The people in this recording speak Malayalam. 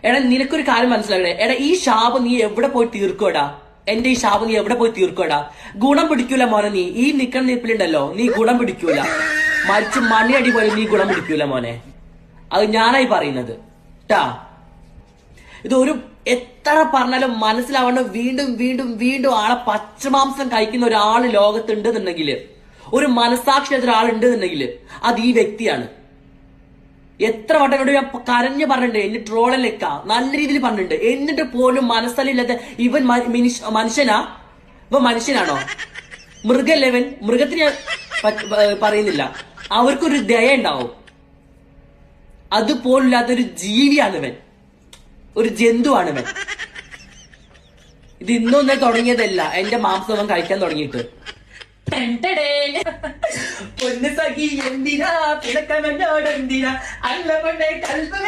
എടാ നിനക്കൊരു കാര്യം മനസ്സിലാക്കണേ. എടാ ഈ ശാപം നീ എവിടെ പോയി തീർക്കോടാ? എന്റെ ഈ ശാപം നീ എവിടെ പോയി തീർക്കോടാ? ഗുണം പിടിക്കൂല മോനെ. നീ ഈ നിക്കണ നിപ്പിലുണ്ടല്ലോ, നീ ഗുണം പിടിക്കൂല. മരിച്ച് മണ്ണിയടി പോലെ നീ ഗുണം പിടിക്കൂല മോനെ. അത് ഞാനായി പറയുന്നത് ട്ടാ. ഇതൊരു എത്ര പറഞ്ഞാലും മനസ്സിലാവേണ്ട വീണ്ടും വീണ്ടും വീണ്ടും ആളെ പച്ചമാംസം കഴിക്കുന്ന ഒരാള് ലോകത്തുണ്ടെന്നുണ്ടെങ്കിൽ, ഒരു മനസാക്ഷിയാത്ത ഒരാളുണ്ടെന്നുണ്ടെങ്കിൽ അത് ഈ വ്യക്തിയാണ്. എത്ര വട്ടം ഞാൻ കരഞ്ഞു പറഞ്ഞിട്ടുണ്ട്, എന്നെ ട്രോളല്ലേക്ക നല്ല രീതിയിൽ പറഞ്ഞിട്ടുണ്ട്. എന്നിട്ട് പോലും മനസ്സലില്ലാത്ത ഇവൻ മനുഷ്യനാ? ഇവൻ മനുഷ്യനാണോ? മൃഗല്ലേ ഇവൻ? മൃഗത്തിന് ഞാൻ പറയുന്നില്ല, അവർക്കൊരു ദയ ഉണ്ടാവും. അതുപോലില്ലാത്തൊരു ജീവിയാണ് ഇവൻ, ഒരു ജന്തുവാണ് ഇവൻ. ഇത് ഇന്നൊന്നും തുടങ്ങിയതല്ല, എന്റെ മാംസം അവൻ കഴിക്കാൻ തുടങ്ങിയിട്ട്. പൊന്നു സഖി എന്തിനാ പിണക്കമെന്നോടെന്തിനാ അല്ല പൊണ്ണെ കൽപ്പന